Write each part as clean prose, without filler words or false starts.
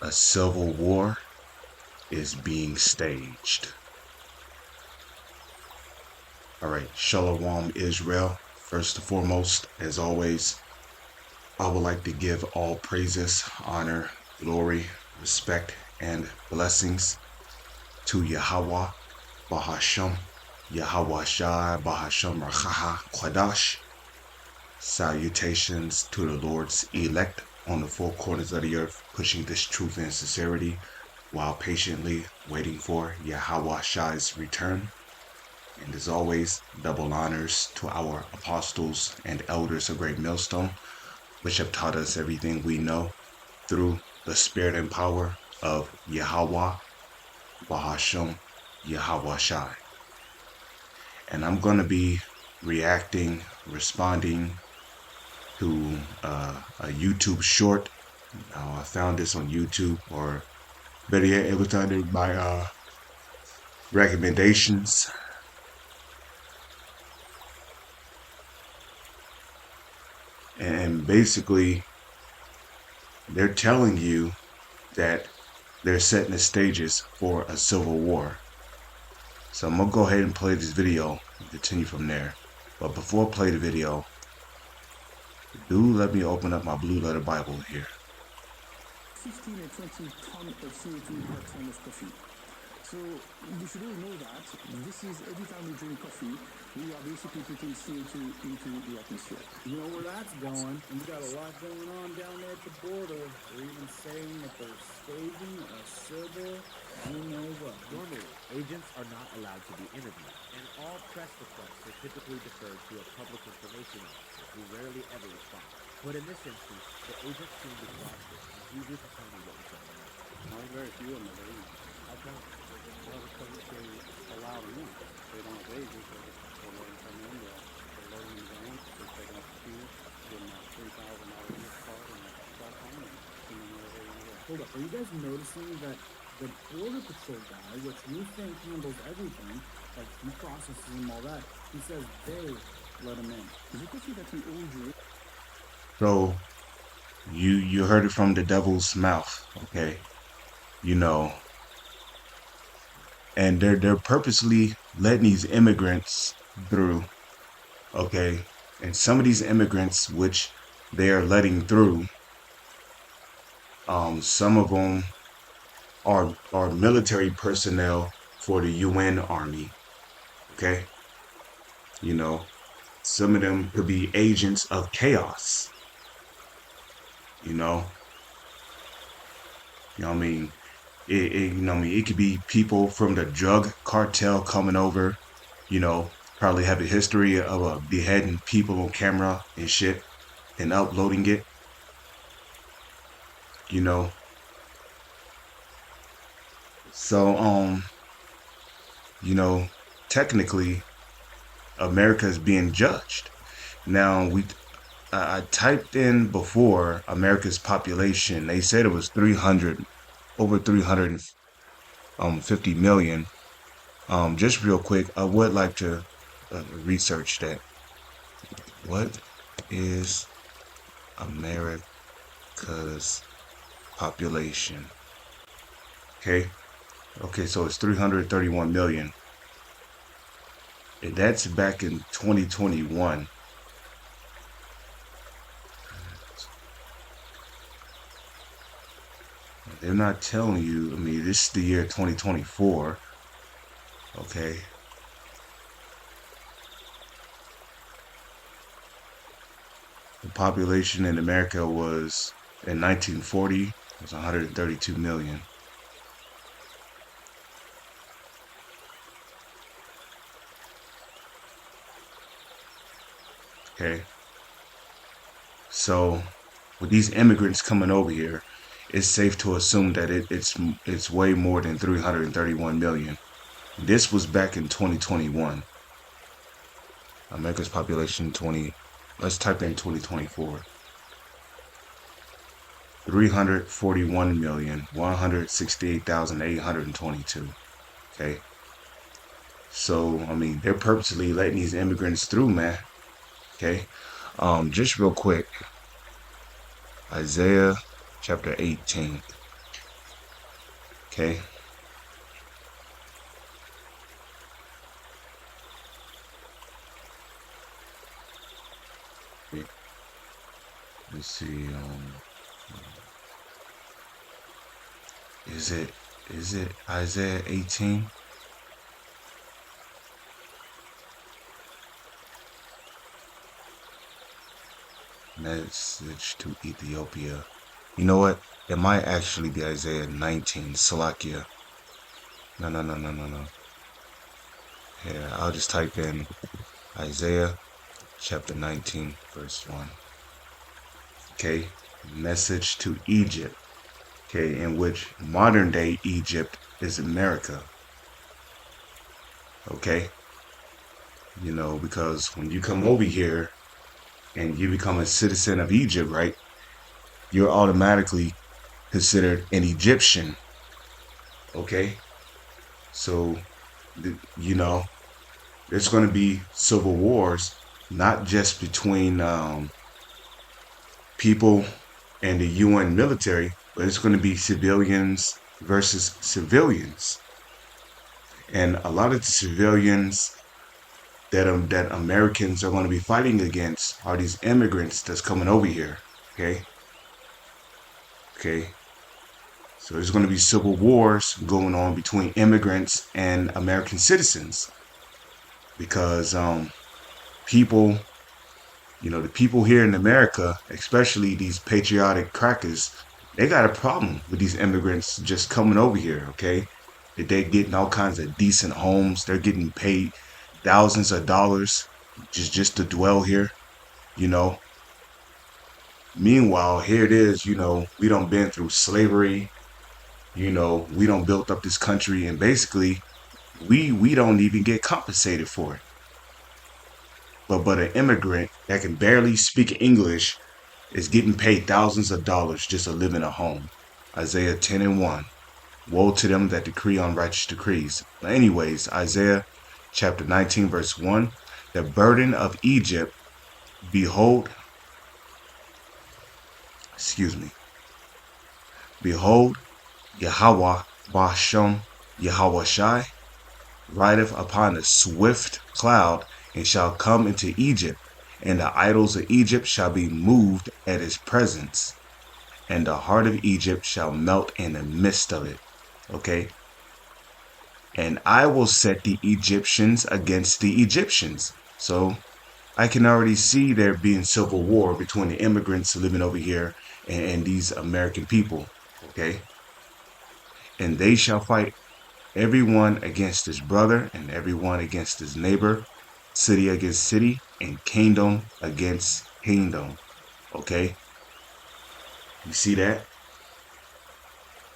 A civil war is being staged. All right, Shalom Israel. First and foremost, as always, I would like to give all praises, honor, glory, respect, and blessings to Yahweh, Bahasham, Yahweh Shai, Bahasham Rachaha Kwadash. Salutations to the Lord's elect on the four corners of the earth, pushing this truth and sincerity while patiently waiting for Yahweh Shai's return. And as always, double honors to our apostles and elders of Great Millstone, which have taught us everything we know through the spirit and power of Yahweh, Bahasham, Yahweh Shai. And I'm going to be responding to a YouTube short. I found this on YouTube, or better yet, it was under my recommendations. And basically, they're telling you that they're setting the stages for a civil war. So I'm going to go ahead and play this video and continue from there. But before I play the video, do let me open up my Blue Letter Bible here. 15 or 20 ton of CO2 per ton of coffee. So you should all know that this is every time we drink coffee, we are basically putting CO2 into the atmosphere. You know where that's going, and we got a lot going on down there at the border. They're even saying that they're staging a civil, you know what. Normally, agents are not allowed to be interviewed, and all press requests are typically deferred to a public information officer who rarely ever responds. But in this instance, the agent seemed exhausted and eager to tell me what was going on. Not very few of them are doing it. How come? Well, because they allow them in. They don't have agents, they're letting them come in, they're loading them down, they're taking up the queue, getting a $3,000 gift card, and they're back home and sending them wherever they want to go. Hold up, are you guys noticing that the border patrol guy, which you think handles everything, like he processes and all that, he says they let him in? The coffee that we all drink. So you heard it from the devil's mouth, okay? You know, and they're purposely letting these immigrants through, okay? And some of these immigrants, which they are letting through, some of them are military personnel for the UN Army, okay? You know, some of them could be agents of chaos, you know what I mean? It could be people from the drug cartel coming over, probably have a history of beheading people on camera and shit and uploading it, So, technically, America is being judged. Now, I typed in before America's population. They said it was over 350 million. Just real quick, I would like to research that. What is America's population? Okay, so it's 331 million. And that's back in 2021. They're not telling you, this is the year 2024. Okay. The population in America was, in 1940, was 132 million. Okay. So, with these immigrants coming over here, it's safe to assume that it's way more than 331 million. This was back in 2021. America's population let's type in 2024. 341,168,822. Okay. So, they're purposely letting these immigrants through, man. Okay. Just real quick. Isaiah chapter 18. Okay. Let's see. Is it Isaiah 18? Message to Ethiopia. You know what? It might actually be Isaiah 19. Salakia. No. Here, I'll just type in Isaiah chapter 19, verse 1. Okay. Message to Egypt. Okay. In which modern day Egypt is America. Okay. You know, because when you come over here and you become a citizen of Egypt, right? You're automatically considered an Egyptian. Okay. So, you know, there's going to be civil wars, not just between people and the UN military, but it's going to be civilians versus civilians. And a lot of the civilians that Americans are going to be fighting against are these immigrants that's coming over here. Okay. So there's going to be civil wars going on between immigrants and American citizens because people, the people here in America, especially these patriotic crackers, they got a problem with these immigrants just coming over here. Okay, that they're getting all kinds of decent homes, they're getting paid thousands of dollars just to dwell here. Meanwhile, here it is. We don't been through slavery. We don't built up this country, and basically, we don't even get compensated for it. But an immigrant that can barely speak English is getting paid thousands of dollars just to live in a home. Isaiah 10:1. Woe to them that decree unrighteous decrees. But anyways, Isaiah chapter 19, verse 1. The burden of Egypt, behold, behold, Yahweh Bashem, Yahweh Shai, rideth upon a swift cloud, and shall come into Egypt, and the idols of Egypt shall be moved at his presence, and the heart of Egypt shall melt in the midst of it. Okay? And I will set the Egyptians against the Egyptians. So I can already see there being civil war between the immigrants living over here and these American people. Okay? And they shall fight everyone against his brother, and everyone against his neighbor, city against city, and kingdom against kingdom. Okay? You see that?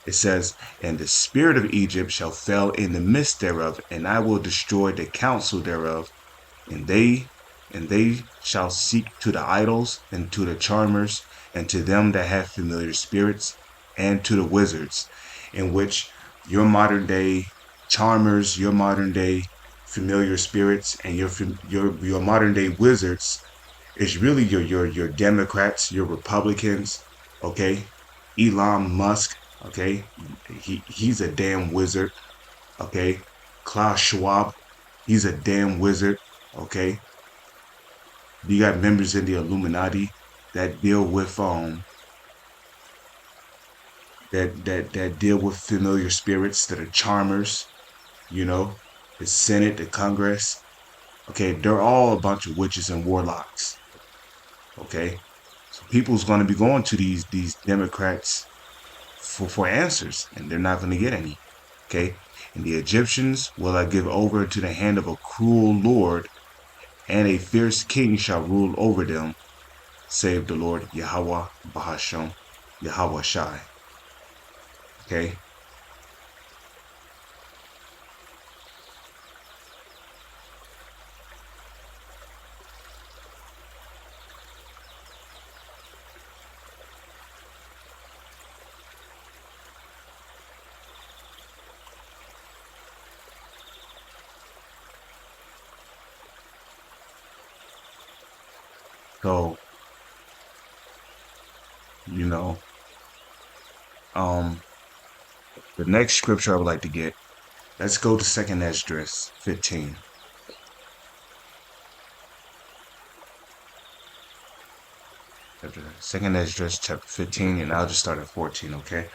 It says, and the spirit of Egypt shall fall in the midst thereof, and I will destroy the counsel thereof, and they shall seek to the idols, and to the charmers, and to them that have familiar spirits, and to the wizards, in which your modern day charmers, your modern day familiar spirits, and your modern day wizards is really your Democrats, your Republicans. Okay? Elon Musk. Okay? He's a damn wizard. Okay? Klaus Schwab, he's a damn wizard. Okay? You got members in the Illuminati that deal with that deal with familiar spirits, that are charmers, the Senate, the Congress. Okay, they're all a bunch of witches and warlocks. Okay, so people's going to be going to these Democrats for answers, and they're not going to get any. Okay, and the Egyptians will I give over into the hand of a cruel lord, and a fierce king shall rule over them, save the Lord Yahweh Bahashem, Yahweh Shai. Okay. So, you know, um, The next scripture I would like to get, let's go to 2nd Esdras 15. Second Esdras chapter 15, and I'll just start at 14, okay?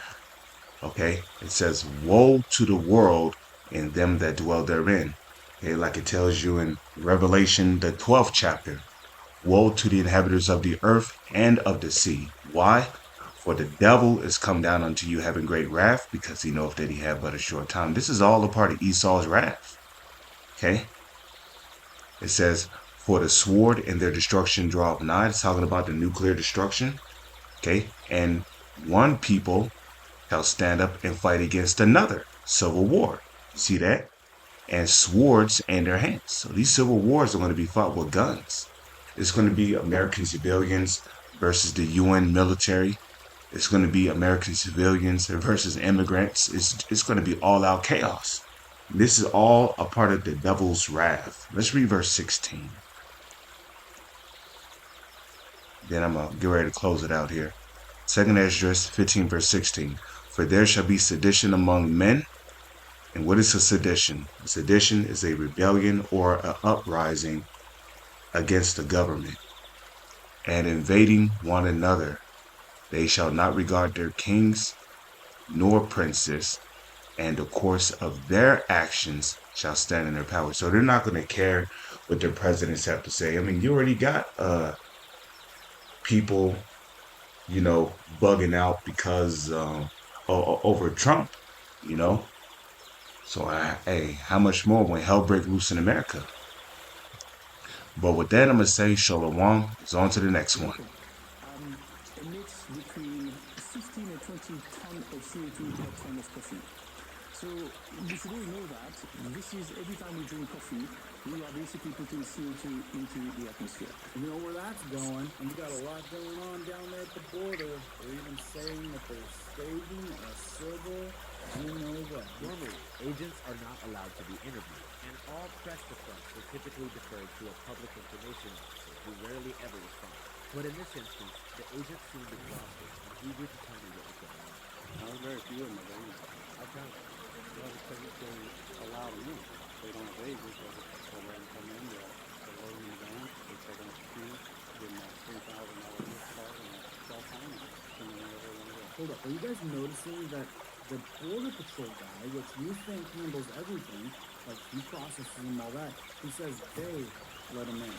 Okay, it says, woe to the world and them that dwell therein. Okay, like it tells you in Revelation, the 12th chapter. Woe to the inhabitants of the earth and of the sea. Why? For the devil is come down unto you having great wrath, because he knoweth that he have but a short time. This is all a part of Esau's wrath. Okay? It says, for the sword and their destruction draweth nigh. It's talking about the nuclear destruction. Okay? And one people shall stand up and fight against another. Civil war. See that? And swords in their hands. So these civil wars are going to be fought with guns. It's going to be American civilians versus the UN military. It's going to be American civilians versus immigrants. It's going to be all out chaos. This is all a part of the devil's wrath. Let's read verse 16. Then I'm going to get ready to close it out here. 2nd Esdras 15 verse 16. For there shall be sedition among men. And what is a sedition? A sedition is a rebellion or an uprising against the government, and invading one another. They shall not regard their kings nor princes, and the course of their actions shall stand in their power. So they're not going to care what their presidents have to say. I mean, you already got people, bugging out because over Trump, you know. So, hey, how much more when hell break loose in America? But with that, I'm going to say Shalom. It's on to the next one. Emits between 16 and 20 tons of CO2 per ton of coffee. So you should all know that this is every time we drink coffee, we are basically putting CO2 into the atmosphere. You know where that's going, and you got a lot going on down there at the border. They're even saying that they're staging a civil, you know what. Normally, agents are not allowed to be interviewed, and all press requests are typically deferred to a public information officer who rarely ever responds. But in this instance, the agent seemed exhausted and eager to tell me what was going on. Now, there's very few of them obey me. How come? Well, because they allow them in. They don't obey just they'll let them come in, they'll load them in the van, they take them up the street, give them a $3,000 gift card and a cell phone, and send them wherever they want to go. Hold up, are you guys noticing that the border patrol guy, which you think handles everything, like he processes them all that, he says they let him in?